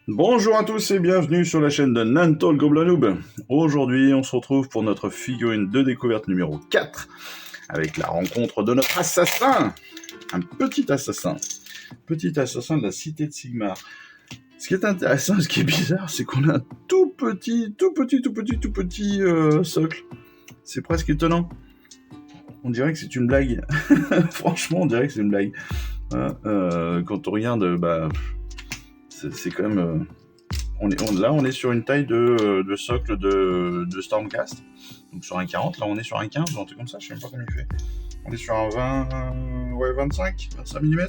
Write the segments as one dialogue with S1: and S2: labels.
S1: Bonjour à tous et bienvenue sur la chaîne de Nantol Goblanoub. Aujourd'hui, on se retrouve pour notre figurine de découverte numéro 4 avec la rencontre de notre assassin. Un petit assassin. Petit assassin de la cité de Sigmar. Ce qui est intéressant, ce qui est bizarre, c'est qu'on a un tout petit socle. C'est presque étonnant. On dirait que c'est une blague. Franchement, on dirait que c'est une blague. Quand on regarde, c'est quand même... on est sur une taille de socle de Stormcast. Donc sur un 40, là on est sur un 15 ou un truc comme ça, je sais même pas combien il fait. On est sur un 25 mm.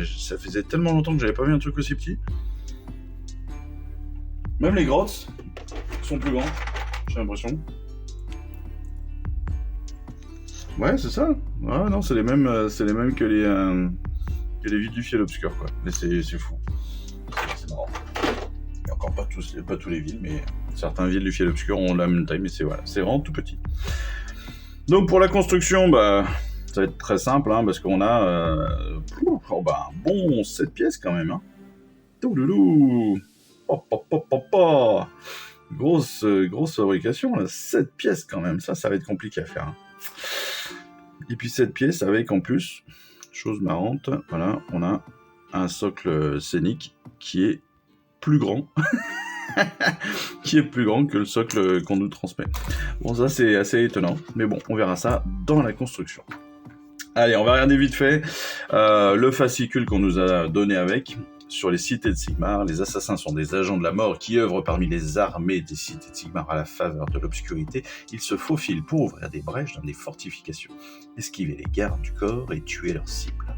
S1: Ça faisait tellement longtemps que j'avais pas vu un truc aussi petit. Même les grottes sont plus grands, j'ai l'impression. Ouais, c'est ça. Ah non, c'est les mêmes que les villes du fiel obscur, quoi. Mais c'est fou. C'est marrant. Et encore pas tous les villes, mais certaines villes du fiel obscur ont la même taille, mais c'est vraiment tout petit. Donc pour la construction, ça va être très simple, parce qu'on a un bon 7 pièces quand même. Touloulou. Grosse fabrication, là. 7 pièces quand même, ça va être compliqué à faire. Et puis 7 pièces avec en plus, chose marrante, voilà, on a un socle scénique qui est plus grand. Qui est plus grand que le socle qu'on nous transmet. Bon, ça c'est assez étonnant, mais bon, on verra ça dans la construction. Allez, on va regarder vite fait le fascicule qu'on nous a donné avec. Sur les cités de Sigmar, les assassins sont des agents de la mort qui œuvrent parmi les armées des cités de Sigmar à la faveur de l'obscurité. Ils se faufilent pour ouvrir des brèches dans des fortifications, esquiver les gardes du corps et tuer leurs cibles.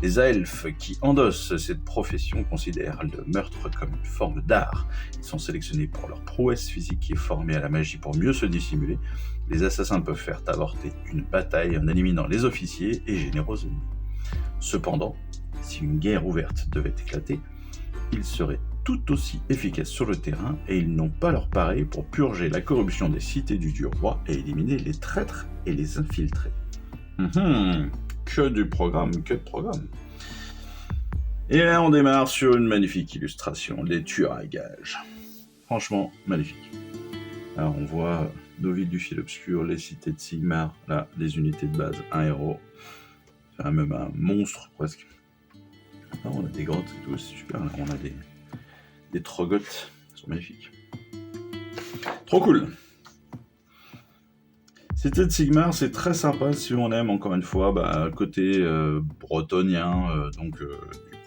S1: Les elfes qui endossent cette profession considèrent le meurtre comme une forme d'art. Ils sont sélectionnés pour leur prouesse physique et formés à la magie pour mieux se dissimuler. Les assassins peuvent faire avorter une bataille en éliminant les officiers et généraux ennemis. Cependant, si une guerre ouverte devait éclater, ils seraient tout aussi efficaces sur le terrain et ils n'ont pas leur pareil pour purger la corruption des cités du dieu roi et éliminer les traîtres et les infiltrés. Que de programme. Et là, on démarre sur une magnifique illustration, les tueurs à gages. Franchement, magnifique. Alors, on voit nos villes du fiel obscur, les cités de Sigmar, là, les unités de base, un héros, enfin, même un monstre, presque. Là, on a des grottes et tout, c'est super. Là, on a des trogottes, ils sont magnifiques. Trop cool. Cité de Sigmar, c'est très sympa si on aime, encore une fois, côté bretonien, donc du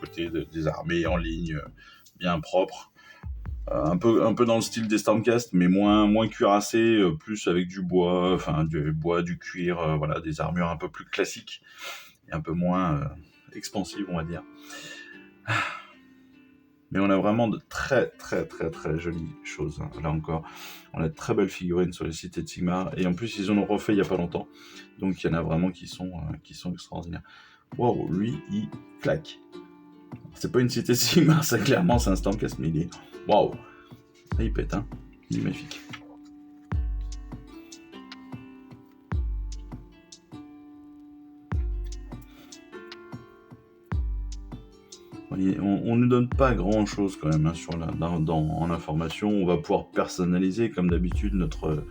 S1: côté des armées en ligne, bien propre. Un peu dans le style des Stormcast, mais moins cuirassé, plus avec du bois, du cuir, des armures un peu plus classiques et un peu moins expansives, on va dire. Mais on a vraiment de très très très très jolies choses. Là encore, on a de très belles figurines sur les cités de Sigmar. Et en plus, ils en ont refait il n'y a pas longtemps. Donc il y en a vraiment qui sont extraordinaires. Wow, lui, il claque. C'est pas une cité de Sigmar, ça clairement, c'est un Stormcast, mais il est... Waouh. Il pète, il est magnifique. On ne nous donne pas grand chose quand même en information. On va pouvoir personnaliser comme d'habitude notre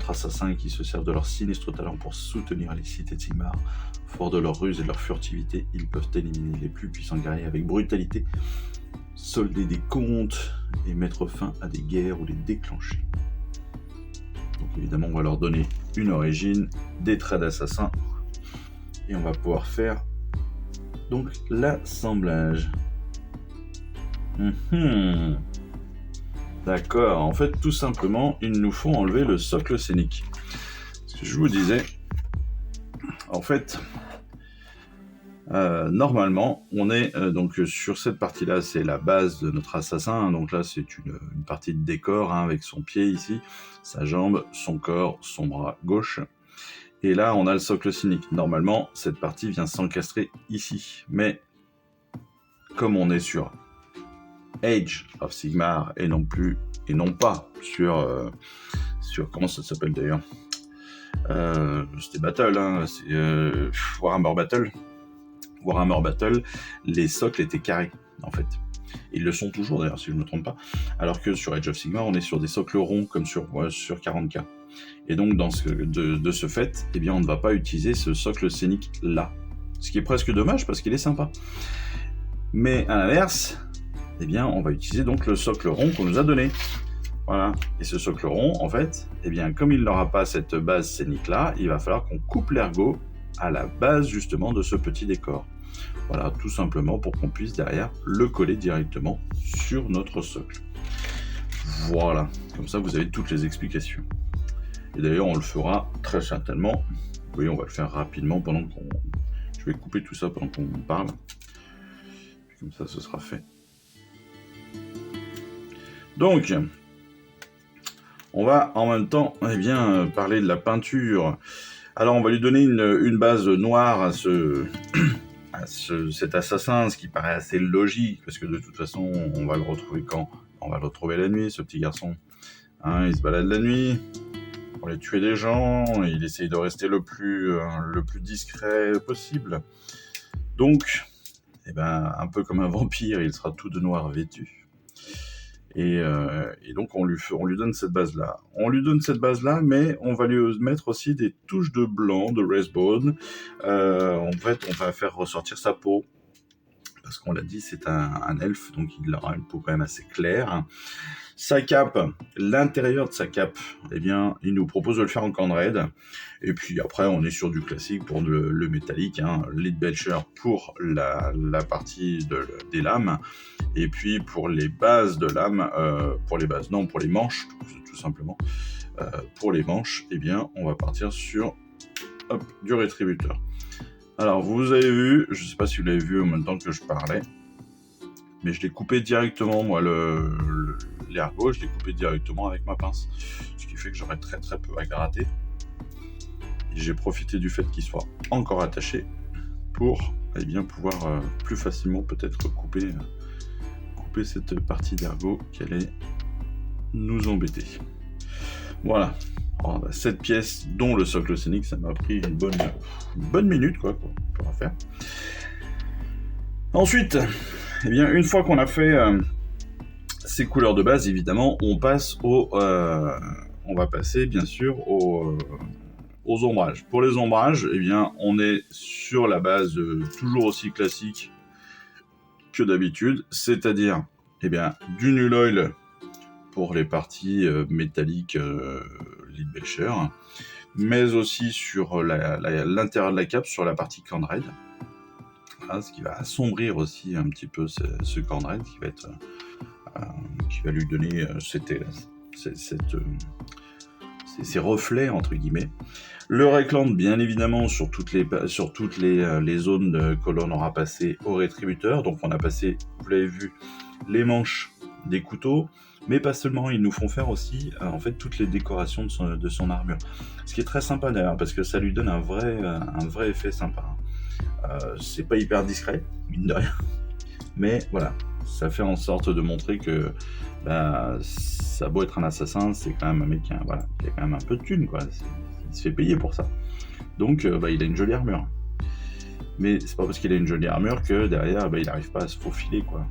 S1: assassin qui se sert de leur sinistre talent pour soutenir les cités de Sigmar. Fort de leur ruse et de leur furtivité, ils peuvent éliminer les plus puissants guerriers avec brutalité, solder des comptes et mettre fin à des guerres ou les déclencher. Donc évidemment on va leur donner une origine, des traits d'assassin et on va pouvoir faire donc l'assemblage. D'accord, en fait tout simplement il nous faut enlever le socle scénique. Ce que je vous disais, en fait normalement on est donc sur cette partie là, c'est la base de notre assassin, donc là c'est une partie de décor avec son pied ici, sa jambe, son corps, son bras gauche. Et là, on a le socle scénique. Normalement, cette partie vient s'encastrer ici. Mais, comme on est sur Age of Sigmar et non pas sur comment ça s'appelle d'ailleurs, c'était Battle, c'est Warhammer Battle, les socles étaient carrés, en fait. Ils le sont toujours d'ailleurs, si je ne me trompe pas. Alors que sur Age of Sigmar, on est sur des socles ronds comme sur 40K. Et donc, de ce fait, eh bien, on ne va pas utiliser ce socle scénique là. Ce qui est presque dommage parce qu'il est sympa. Mais à l'inverse, eh bien, on va utiliser donc le socle rond qu'on nous a donné. Voilà. Et ce socle rond, en fait, eh bien, comme il n'aura pas cette base scénique là, il va falloir qu'on coupe l'ergot à la base justement de ce petit décor. Voilà, tout simplement pour qu'on puisse derrière le coller directement sur notre socle. Voilà, comme ça vous avez toutes les explications. Et d'ailleurs, on le fera très certainement. Oui, on va le faire rapidement pendant qu'on... Je vais couper tout ça pendant qu'on parle. Comme ça, ce sera fait. Donc, on va en même temps parler de la peinture. Alors, on va lui donner une base noire à cet assassin, ce qui paraît assez logique, parce que de toute façon, on va le retrouver quand ? On va le retrouver la nuit, ce petit garçon. Hein, il se balade la nuit pour aller tuer des gens, il essaye de rester le plus discret possible. Donc, un peu comme un vampire, il sera tout de noir vêtu. Et donc on lui donne cette base-là. On lui donne cette base-là, mais on va lui mettre aussi des touches de blanc, de Wraithbone. En fait, on va faire ressortir sa peau, parce qu'on l'a dit, c'est un elfe, donc il aura une peau quand même assez claire. Sa cape, l'intérieur de sa cape, eh bien, il nous propose de le faire en Kandred. Et puis après, on est sur du classique pour le métallique, hein, Leadbelcher pour la partie des lames. Et puis pour les bases de lames, pour les manches, tout simplement. Pour les manches, eh bien, on va partir sur du rétributeur. Alors, vous avez vu, je ne sais pas si vous l'avez vu en même temps que je parlais, mais je l'ai coupé directement, moi, l'ergot, je l'ai coupé directement avec ma pince. Ce qui fait que j'aurai très très peu à gratter. Et j'ai profité du fait qu'il soit encore attaché pour pouvoir plus facilement peut-être couper cette partie d'ergot qui allait nous embêter. Voilà. Alors, cette pièce, dont le socle scénique, ça m'a pris une bonne minute, quoi, pour la faire. Ensuite, une fois qu'on a fait ces couleurs de base, évidemment, on va passer, bien sûr, aux ombrages. Pour les ombrages, on est sur la base toujours aussi classique que d'habitude, c'est-à-dire du null oil pour les parties métalliques Leadbelcher, mais aussi sur l'intérieur de la cape, sur la partie Kandred. Voilà, ce qui va assombrir aussi un petit peu ce Kandred, qui va lui donner ces reflets, entre guillemets. Le Reikland, bien évidemment, sur toutes les zones que l'on aura passé au rétributeur. Donc on a passé, vous l'avez vu, les manches des couteaux, mais pas seulement, ils nous font faire aussi toutes les décorations de son armure. Ce qui est très sympa d'ailleurs, parce que ça lui donne un vrai effet sympa. C'est pas hyper discret, mine de rien, mais voilà, ça fait en sorte de montrer que ça a beau être un assassin, c'est quand même un mec qui a quand même un peu de thunes, quoi. Il se fait payer pour ça. Donc il a une jolie armure. Mais c'est pas parce qu'il a une jolie armure que derrière il n'arrive pas à se faufiler, quoi.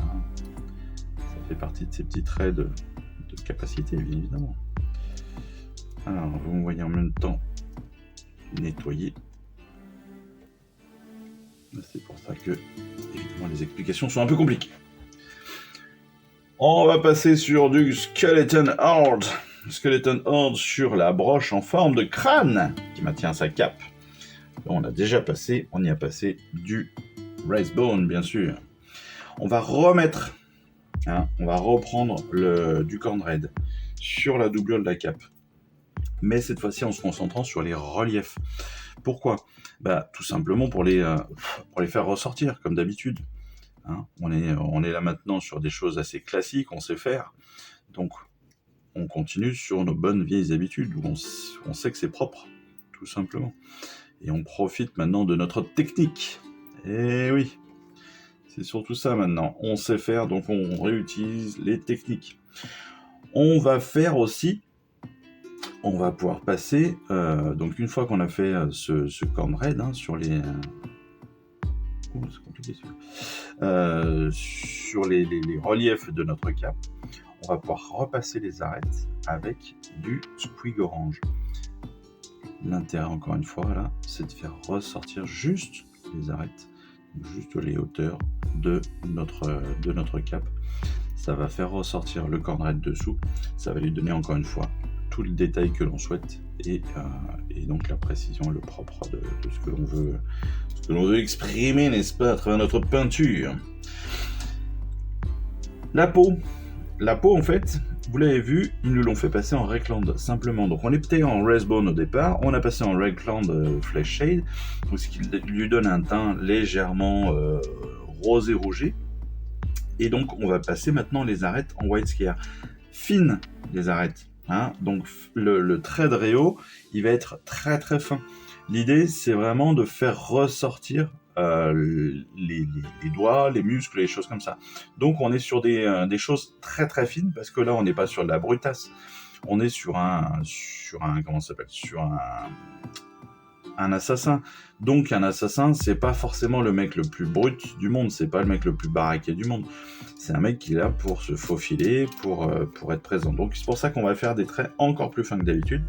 S1: Hein, ça fait partie de ses petits traits de capacité, bien évidemment. Alors, vous me voyez en même temps nettoyer. C'est pour ça que, évidemment, les explications sont un peu compliquées. On va passer sur du Skeleton Horde. Skeleton Horde sur la broche en forme de crâne qui maintient sa cape. On y a passé du Wraithbone, bien sûr. On va reprendre du Kandred sur la doublure de la cape. Mais cette fois-ci en se concentrant sur les reliefs. Pourquoi ? Tout simplement pour les faire ressortir, comme d'habitude. Hein, on est là maintenant sur des choses assez classiques, on sait faire. Donc, on continue sur nos bonnes vieilles habitudes, où on sait que c'est propre, tout simplement. Et on profite maintenant de notre technique. Et oui, c'est surtout ça maintenant. On sait faire, donc on réutilise les techniques. On va pouvoir passer, donc une fois qu'on a fait ce Kandred sur les c'est compliqué sur les reliefs de notre cape, on va pouvoir repasser les arêtes avec du squig orange. L'intérêt, encore une fois, là, c'est de faire ressortir juste les arêtes, juste les hauteurs de notre cape. Ça va faire ressortir le cornerette dessous, ça va lui donner, encore une fois, tout le détail que l'on souhaite et donc la précision, le propre de ce que l'on veut exprimer, n'est-ce pas, à travers notre peinture. La peau, en fait, vous l'avez vu, ils nous l'ont fait passer en Reikland, simplement. Donc on était en Wraithbone au départ, on a passé en Reikland Flesh Shade, ce qui lui donne un teint légèrement rosé rouget. Et donc on va passer maintenant les arêtes en White Scare. Fines, les arêtes. Hein, donc le trait de Réo, il va être très très fin. L'idée, c'est vraiment de faire ressortir les doigts, les muscles, les choses comme ça. Donc on est sur des choses très très fines, parce que là on n'est pas sur de la brutasse, on est sur un comment ça s'appelle, sur un assassin. Donc un assassin, c'est pas forcément le mec le plus brut du monde, c'est pas le mec le plus baraqué du monde. C'est un mec qui est là pour se faufiler, pour être présent. Donc c'est pour ça qu'on va faire des traits encore plus fins que d'habitude.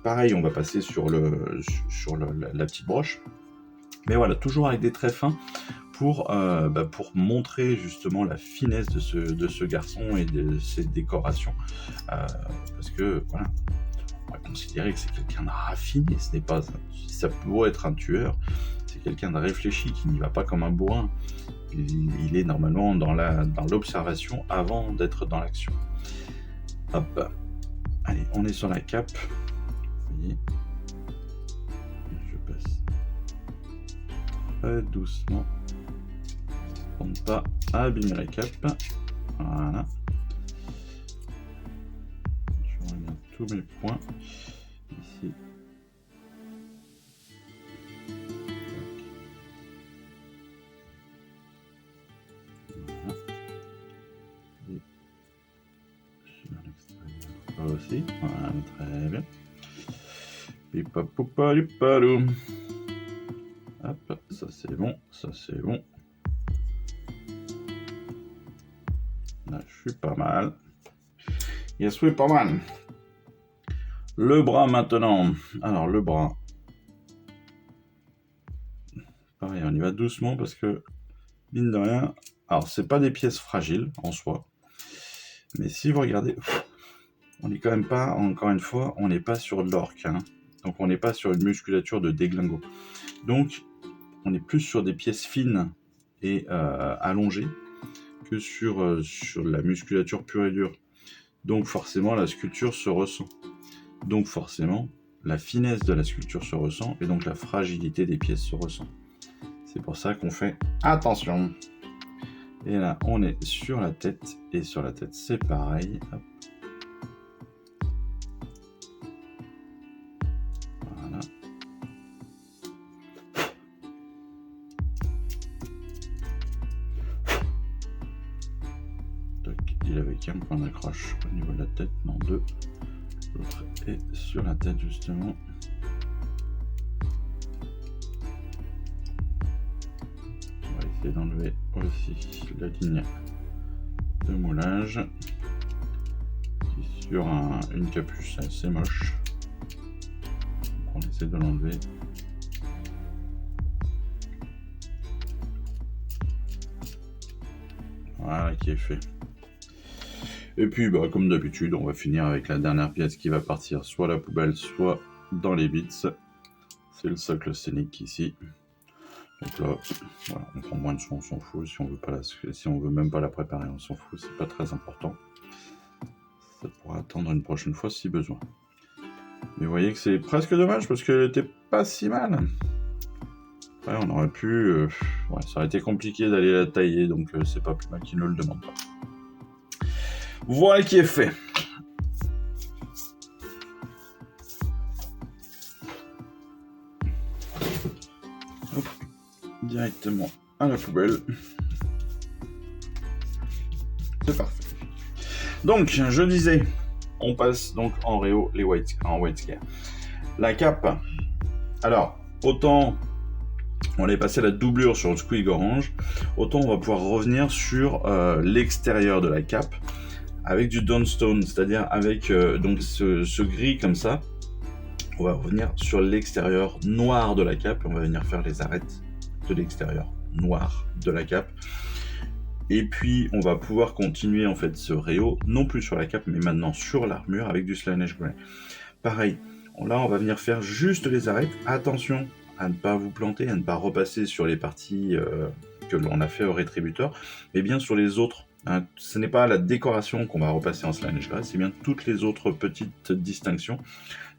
S1: Pareil, on va passer sur la petite broche. Mais voilà, toujours avec des traits fins pour montrer justement la finesse de ce garçon et de ses décorations. Parce que voilà, on va considérer que c'est quelqu'un de raffiné, ce n'est pas, ça peut être un tueur, c'est quelqu'un de réfléchi qui n'y va pas comme un bourrin. Il est normalement dans l'observation avant d'être dans l'action. Hop, allez, on est sur la cape. Vous voyez, je passe très doucement pour ne pas abîmer la cape. Voilà. Je regarde tous mes points ici. Aussi, voilà, très bien. Pipapoupa-lipadou. Hop, ça c'est bon, ça c'est bon. Là, je suis pas mal. Yes, oui, pas mal. Le bras maintenant. Alors, le bras. Pareil, on y va doucement parce que, mine de rien, alors c'est pas des pièces fragiles en soi, mais si vous regardez, on n'est quand même pas, encore une fois, on n'est pas sur de l'orque, hein. Donc on n'est pas sur une musculature de déglingo. Donc on est plus sur des pièces fines et allongées que sur la musculature pure et dure. Donc forcément la sculpture se ressent. Donc forcément la finesse de la sculpture se ressent et donc la fragilité des pièces se ressent. C'est pour ça qu'on fait attention. Et là on est sur la tête, et sur la tête c'est pareil. Hop. Voilà. Toc, il avait qu'un point d'accroche au niveau de la tête, non deux. L'autre est sur la tête justement. On va essayer d'enlever aussi la ligne de moulage qui est sur une capuche assez moche. Donc on essaie de l'enlever. Voilà qui est fait. Et puis comme d'habitude, on va finir avec la dernière pièce qui va partir soit à la poubelle, soit dans les bits. C'est le socle scénique ici. Donc là, voilà, on prend moins de soin, on s'en fout. Si on veut même pas la préparer, on s'en fout. C'est pas très important. Ça pourra attendre une prochaine fois si besoin. Mais vous voyez que c'est presque dommage parce qu'elle était pas si mal. Ouais, on aurait pu... ça aurait été compliqué d'aller la tailler, donc c'est pas plus mal qu'ils ne le demandent pas. Voilà qui est fait. Hop, directement à la poubelle. C'est parfait. Donc, je disais, on passe donc en Réo en White Scare. La cape, alors, autant on est passé à la doublure sur le squig orange, autant on va pouvoir revenir sur l'extérieur de la cape avec du downstone, c'est-à-dire avec donc ce gris comme ça. On va revenir sur l'extérieur noir de la cape et on va venir faire les arêtes de l'extérieur noir de la cape. Et puis on va pouvoir continuer en fait ce réo, non plus sur la cape mais maintenant sur l'armure avec du Slaanesh Grey. Pareil, là on va venir faire juste les arêtes. Attention à ne pas vous planter, à ne pas repasser sur les parties que l'on a fait au rétributeur, mais bien sur les autres. Hein. Ce n'est pas la décoration qu'on va repasser en Slaanesh Grey, c'est bien toutes les autres petites distinctions,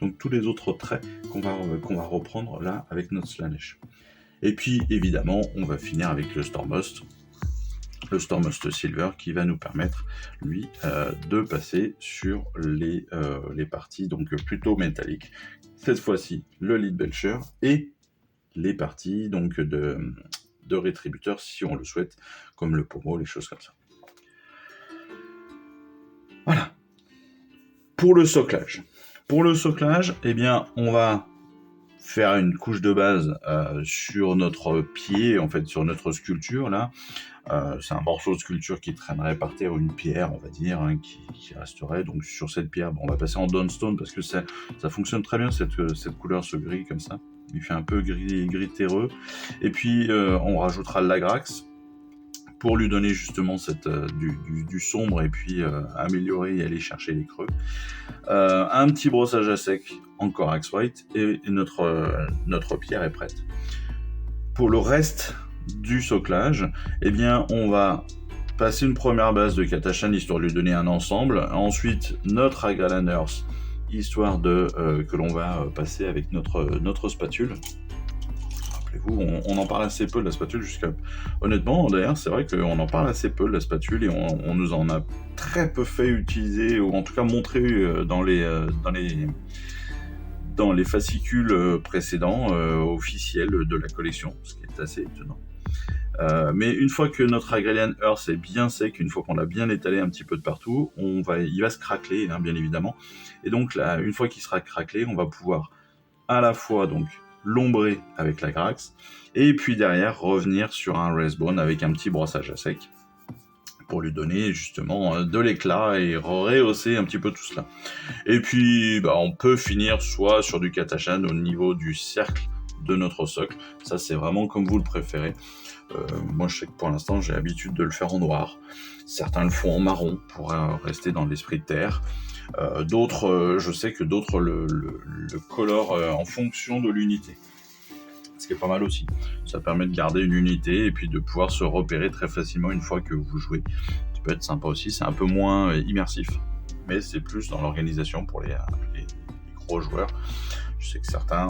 S1: donc tous les autres traits qu'on va reprendre là avec notre Slaanesh. Et puis évidemment, on va finir avec le Stormhost Silver qui va nous permettre, lui, de passer sur les parties donc plutôt métalliques. Cette fois-ci, le Lead Belcher et les parties donc de rétributeurs si on le souhaite, comme le pommeau, les choses comme ça. Voilà. Pour le soclage. Eh bien, on va faire une couche de base sur notre pied, en fait, sur notre sculpture, là. C'est un morceau de sculpture qui traînerait par terre, une pierre, on va dire, hein, qui resterait. Donc, sur cette pierre, on va passer en downstone parce que ça fonctionne très bien, cette couleur, ce gris, comme ça. Il fait un peu gris terreux. Et puis, on rajoutera de l'agrax pour lui donner justement du sombre et puis améliorer et aller chercher les creux. Un petit brossage à sec en Corax White et notre pierre est prête. Pour le reste du soclage, eh bien on va passer une première base de Katashan histoire de lui donner un ensemble. Ensuite notre Agralan Earth histoire que l'on va passer avec notre spatule. Rappelez-vous, on en parle assez peu de la spatule jusqu'à... Honnêtement, d'ailleurs, c'est vrai qu'on en parle assez peu de la spatule et on nous en a très peu fait utiliser, ou en tout cas montré dans les fascicules précédents officiels de la collection, ce qui est assez étonnant. Mais une fois que notre Agralian Earth est bien sec, une fois qu'on l'a bien étalé un petit peu de partout, il va se craqueler, hein, bien évidemment. Et donc là, une fois qu'il sera craquelé, on va pouvoir à la fois donc l'ombrer avec la Grax, et puis derrière revenir sur un Wraithbone avec un petit brossage à sec pour lui donner justement de l'éclat et rehausser un petit peu tout cela. Et puis on peut finir soit sur du Katashan au niveau du cercle de notre socle, ça c'est vraiment comme vous le préférez. Moi je sais que pour l'instant j'ai l'habitude de le faire en noir, certains le font en marron pour rester dans l'esprit de terre. D'autres, je sais que d'autres le colorent en fonction de l'unité, ce qui est pas mal aussi. Ça permet de garder une unité et puis de pouvoir se repérer très facilement une fois que vous jouez. Ça peut être sympa aussi, c'est un peu moins immersif, mais c'est plus dans l'organisation pour les gros joueurs. Je sais que certains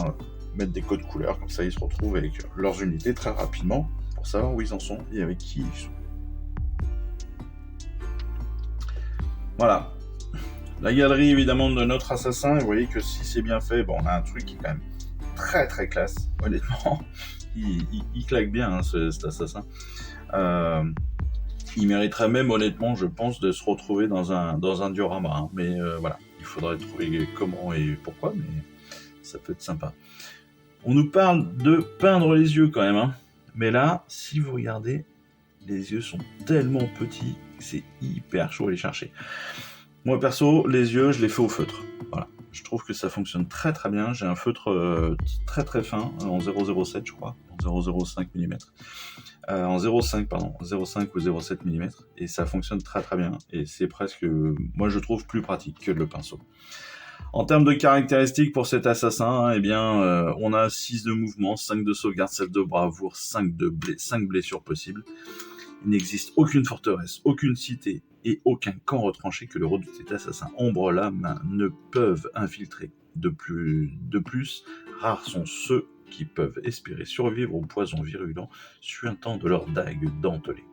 S1: mettent des codes couleurs, comme ça ils se retrouvent avec leurs unités très rapidement pour savoir où ils en sont et avec qui ils sont. Voilà. La galerie évidemment de notre assassin, vous voyez que si c'est bien fait, on a un truc qui est quand même très très classe, honnêtement. Il claque bien hein, cet assassin. Il mériterait même honnêtement, je pense, de se retrouver dans un diorama. Hein. Mais voilà, il faudrait trouver comment et pourquoi, mais ça peut être sympa. On nous parle de peindre les yeux quand même. Hein. Mais là, si vous regardez, les yeux sont tellement petits que c'est hyper chaud à les chercher. Moi perso, les yeux, je les fais au feutre. Voilà. Je trouve que ça fonctionne très très bien. J'ai un feutre très très fin, en 0,07 je crois, en 0,05 mm. En 0,5 pardon, 0,5 ou 0,7 mm. Et ça fonctionne très très bien. Et c'est presque, moi je trouve, plus pratique que le pinceau. En termes de caractéristiques pour cet assassin, eh bien, on a 6 de mouvement, 5 de sauvegarde, 7 de bravoure, 5 blessures possibles. Il n'existe aucune forteresse, aucune cité et aucun camp retranché que le redouté assassin Ombre-Lame ne peuvent infiltrer. De plus, rares sont ceux qui peuvent espérer survivre aux poisons virulents suintant de leurs dagues dentelées.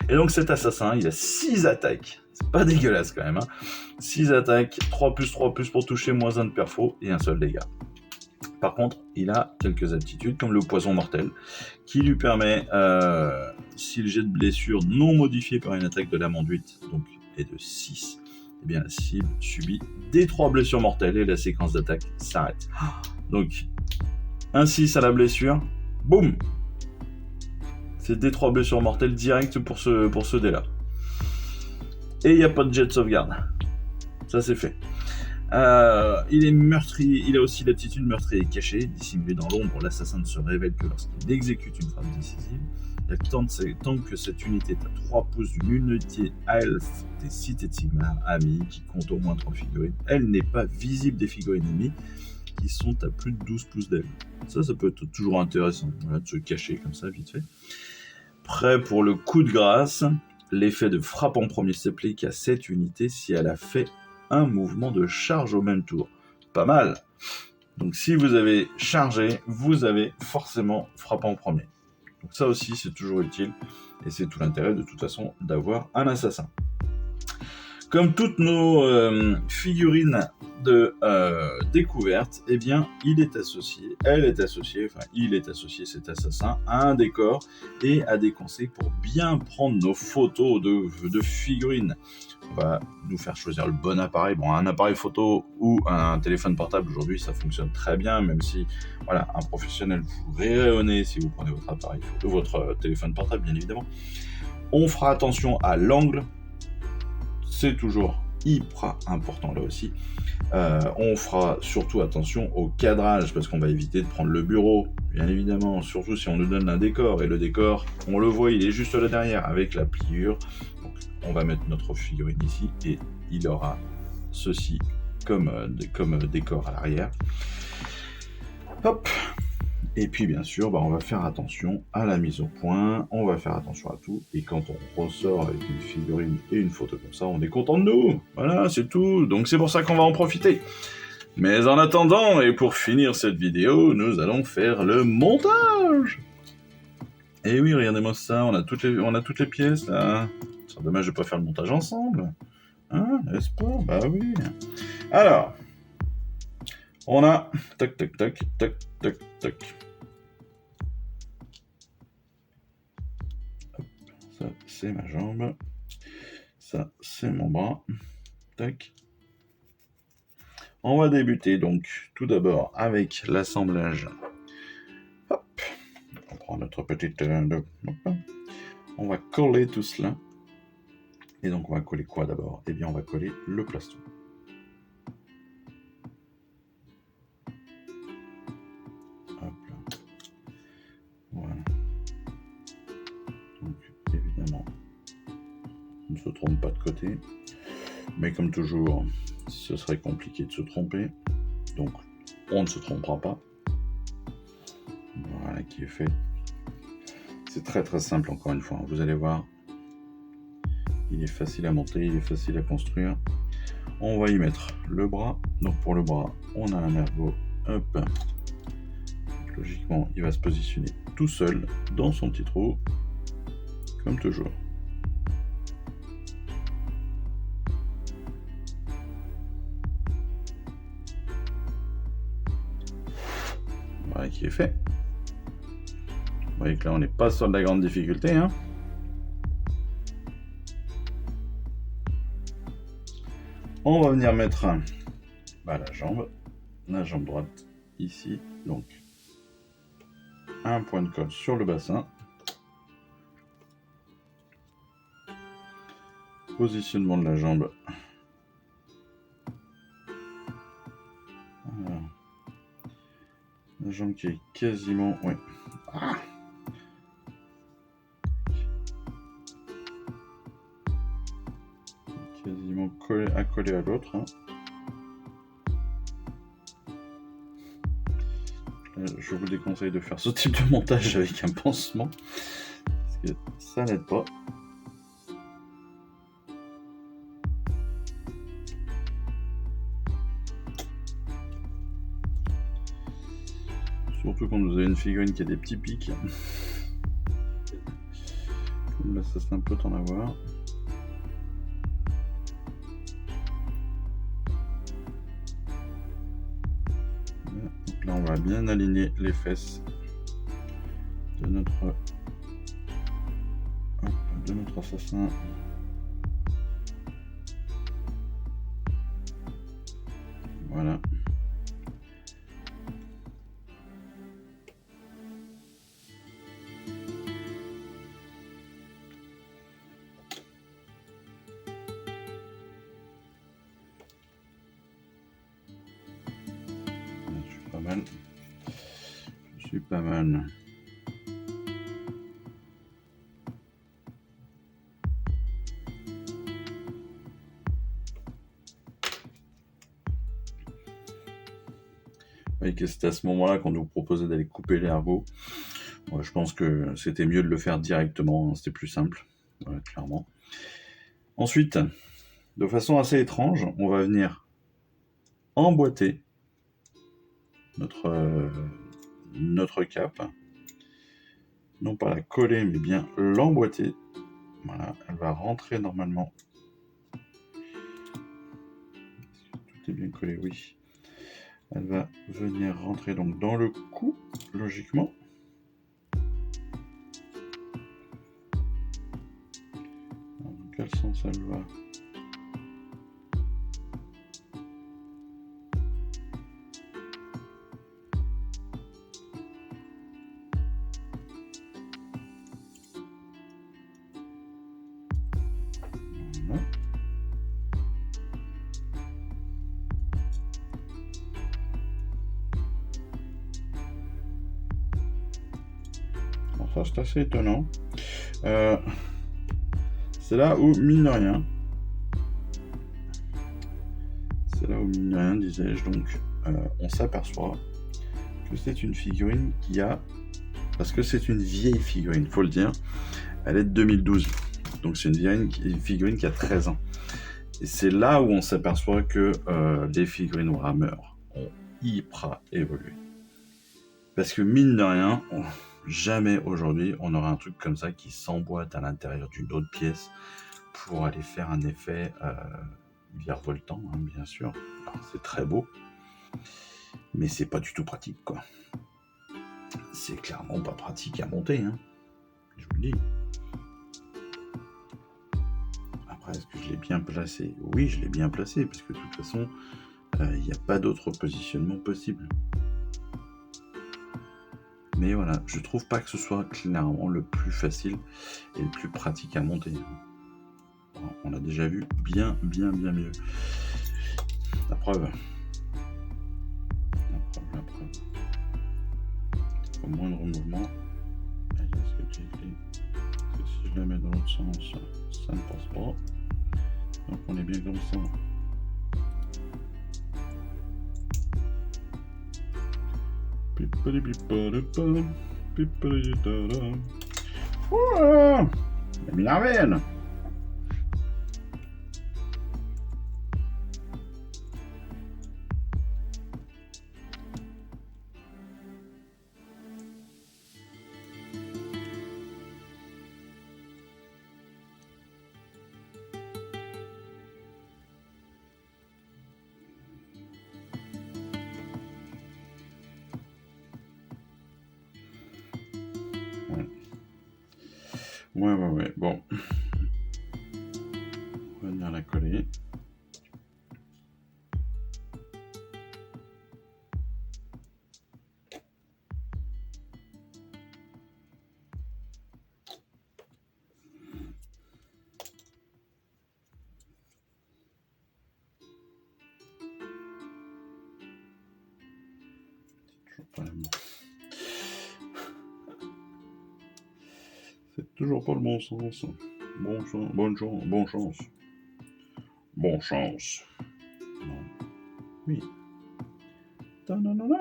S1: Et donc cet assassin, il a 6 attaques. C'est pas dégueulasse quand même. Hein. 6 attaques, 3+3+, pour toucher, -1 de perfo et un seul dégât. Par contre, il a quelques aptitudes, comme le poison mortel, qui lui permet, si le jet de blessure non modifié par une attaque de lame enduite donc, est de 6, eh bien la cible subit des 3 blessures mortelles et la séquence d'attaque s'arrête. Donc, Un 6 à la blessure. Boum. C'est D3 blessures mortelles direct pour ce dé-là. Et il n'y a pas de jet de sauvegarde. Ça, c'est fait. Il est meurtrier, il a aussi l'aptitude meurtrier cachée, dissimulé dans l'ombre, l'assassin ne se révèle que lorsqu'il exécute une frappe décisive. Tant que cette unité est à 3 pouces d'une unité elfe des cités de Sigmar amies qui compte au moins 3 figurines, elle n'est pas visible des figurines ennemies qui sont à plus de 12 pouces d'elle. Ça peut être toujours intéressant, voilà, de se cacher comme ça, vite fait. Prêt pour le coup de grâce, l'effet de frappe en premier s'applique à cette unité si elle a fait un mouvement de charge au même tour. Pas mal. Donc si vous avez chargé, vous avez forcément frappé en premier. Donc ça aussi, c'est toujours utile. Et c'est tout l'intérêt, de toute façon, d'avoir un assassin. Comme toutes nos figurines de découverte, eh bien, il est associé, cet assassin, à un décor et à des conseils pour bien prendre nos photos de figurines. On va nous faire choisir le bon appareil. Bon, un appareil photo ou un téléphone portable, aujourd'hui, ça fonctionne très bien, même si, voilà, un professionnel vous rirait au nez si vous prenez votre appareil photo, votre téléphone portable, bien évidemment. On fera attention à l'angle. C'est toujours hyper important là aussi. On fera surtout attention au cadrage parce qu'on va éviter de prendre le bureau, bien évidemment, surtout si on nous donne un décor. Et le décor, on le voit, il est juste là derrière avec la pliure. Donc, on va mettre notre figurine ici et il aura ceci comme décor à l'arrière. Hop. Et puis bien sûr, on va faire attention à la mise au point, on va faire attention à tout, et quand on ressort avec une figurine et une photo comme ça, on est content de nous. Voilà, c'est tout. Donc c'est pour ça qu'on va en profiter. Mais en attendant, et pour finir cette vidéo, nous allons faire le montage. Et oui, regardez-moi ça, on a toutes les pièces là. C'est dommage de pas faire le montage ensemble. Hein, n'est-ce pas? Bah oui. Alors, on a tac tac tac tac tac tac. Ça, c'est ma jambe. Ça, c'est mon bras. Tac. On va débuter donc tout d'abord avec l'assemblage. Hop. On prend notre petite... on va coller tout cela. Et donc on va coller quoi d'abord? Eh bien on va coller le plastron. Hop là. Voilà. Donc évidemment, on ne se trompe pas de côté. Mais comme toujours, ce serait compliqué de se tromper. Donc on ne se trompera pas. Voilà qui est fait. C'est très très simple encore une fois. Vous allez voir. Il est facile à monter, il est facile à construire. On va y mettre le bras. Donc pour le bras, on a un ergot. Hop. Donc, logiquement, il va se positionner tout seul dans son petit trou. Comme toujours. Voilà qui est fait. Vous voyez que là, on n'est pas sur de la grande difficulté. Hein. On va venir mettre la jambe droite ici. Donc, un point de colle sur le bassin. Positionnement de la jambe. Alors, la jambe qui est quasiment... Oui. Ah, quasiment accolé à l'autre. Hein. Je vous déconseille de faire ce type de montage avec un pansement, parce que ça n'aide pas. Surtout quand vous avez une figurine qui a des petits pics. Comme là, ça c'est un peu en avoir. Donc là, on va bien aligner les fesses de notre assassin. Voilà. mal. Je suis pas mal. Et que c'était à ce moment-là qu'on nous proposait d'aller couper l'ergot. Ouais, je pense que c'était mieux de le faire directement, hein, c'était plus simple, clairement. Ensuite, de façon assez étrange, on va venir emboîter notre cape. Non pas la coller, mais bien l'emboîter. Voilà, elle va rentrer normalement. Tout est bien collé, oui. Elle va venir rentrer donc dans le cou, logiquement. Alors, dans quel sens elle va ? Voilà. Alors ça, c'est assez étonnant. C'est là où, mine de rien, disais-je, donc on s'aperçoit que c'est une figurine qui a... Parce que c'est une vieille figurine, faut le dire. Elle est de 2012. Donc c'est une figurine qui a 13 ans. Et c'est là où on s'aperçoit que les figurines Warhammer ont hyper évolué. Parce que mine de rien, jamais aujourd'hui on aura un truc comme ça qui s'emboîte à l'intérieur d'une autre pièce pour aller faire un effet virevoltant, hein, bien sûr. Alors, c'est très beau, mais c'est pas du tout pratique, quoi. C'est clairement pas pratique à monter, hein. Je vous le dis. Après, est-ce que je l'ai bien placé ? Oui, je l'ai bien placé, parce que de toute façon, il n'y a pas d'autre positionnement possible. Mais voilà, je trouve pas que ce soit clairement le plus facile et le plus pratique à monter. On a déjà vu bien mieux. La preuve. Au moindre mouvement, est-ce que j'ai écrit ? Parce que si je la mets dans l'autre sens, ça ne passe pas. Donc on est bien comme ça. Ouah, la merveille. Ouais. Bon. On va venir la coller. C'est toujours pas le bon sens. Bonne chance. Bon chance. Non. Oui. Ta-na-na-na.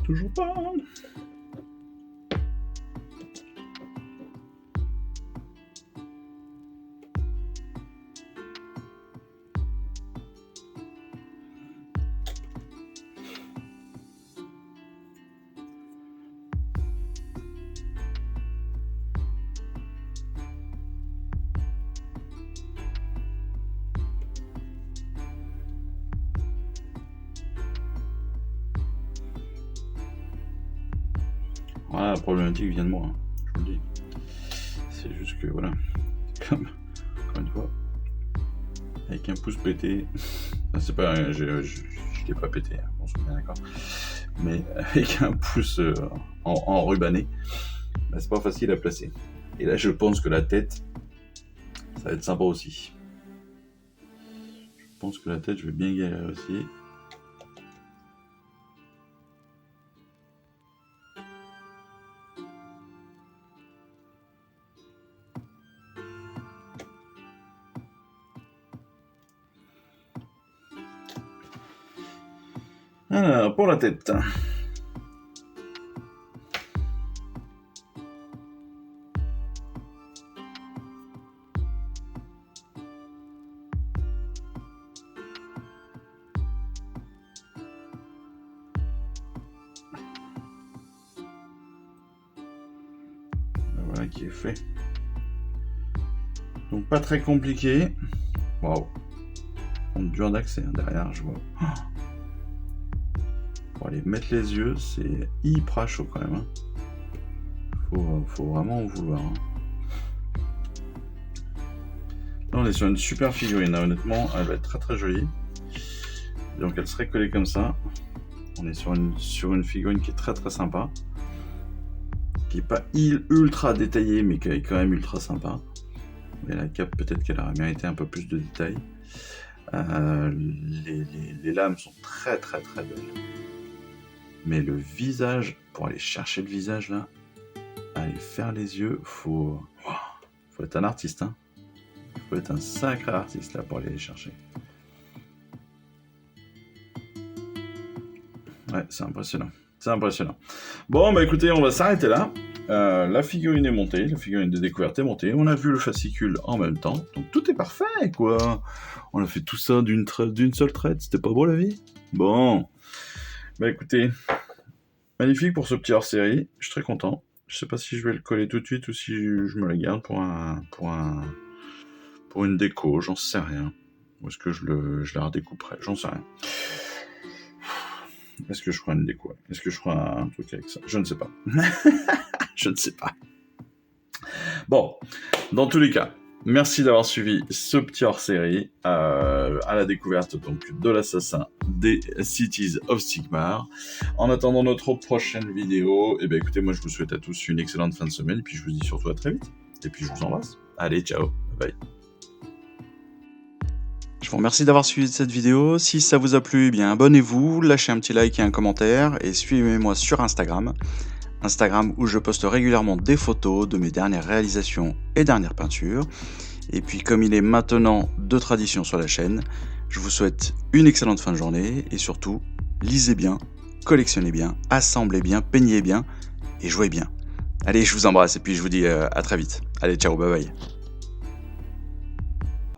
S1: Toujours pas. Voilà, la problématique vient de moi, hein, je vous le dis. C'est juste que voilà, comme encore une fois, avec un pouce pété, c'est pas, je l'ai pas pété, hein, on se souvient, d'accord, mais avec un pouce en rubané, bah, c'est pas facile à placer. Et là, je pense que la tête, ça va être sympa aussi. Je pense que la tête, je vais bien galérer aussi. Alors, pour la tête. Voilà qui est fait. Donc pas très compliqué. Waouh. Dur d'accès hein, derrière, je vois. Pour aller mettre les yeux, c'est hyper chaud quand même. Hein. Faut vraiment en vouloir. Hein. Là, on est sur une super figurine. Hein. Honnêtement, elle va être très très jolie. Et donc elle serait collée comme ça. On est sur une figurine qui est très très sympa. Qui est pas ultra détaillée, mais qui est quand même ultra sympa. Mais la cape, peut-être qu'elle aurait mérité un peu plus de détails. Les lames sont très très très belles. Mais le visage, pour aller chercher le visage là, aller faire les yeux, faut être un artiste. Hein. Faut être un sacré artiste là pour aller les chercher. Ouais, c'est impressionnant. C'est impressionnant. Bon, bah écoutez, on va s'arrêter là. La figurine est montée, la figurine de découverte est montée. On a vu le fascicule en même temps. Donc tout est parfait, quoi. On a fait tout ça d'une seule traite. C'était pas beau la vie? Bon. Bah écoutez, magnifique pour ce petit hors-série. Je suis très content. Je sais pas si je vais le coller tout de suite ou si je me la garde pour une déco. J'en sais rien. Ou est-ce que je la redécouperai? J'en sais rien. Est-ce que je ferai une déco? Est-ce que je ferai un truc avec ça? Je ne sais pas. Je ne sais pas. Bon, dans tous les cas, merci d'avoir suivi ce petit hors-série à la découverte donc de l'assassin des Cities of Sigmar. En attendant notre prochaine vidéo, eh bien, écoutez, moi je vous souhaite à tous une excellente fin de semaine, et puis je vous dis surtout à très vite. Et puis je vous embrasse. Allez, ciao, bye. Je vous remercie d'avoir suivi cette vidéo. Si ça vous a plu, eh bien abonnez-vous, lâchez un petit like et un commentaire, et suivez-moi sur Instagram où je poste régulièrement des photos de mes dernières réalisations et dernières peintures. Et puis comme il est maintenant de tradition sur la chaîne, je vous souhaite une excellente fin de journée, et surtout, lisez bien, collectionnez bien, assemblez bien, peignez bien et jouez bien. Allez, je vous embrasse et puis je vous dis à très vite. Allez, ciao, bye bye.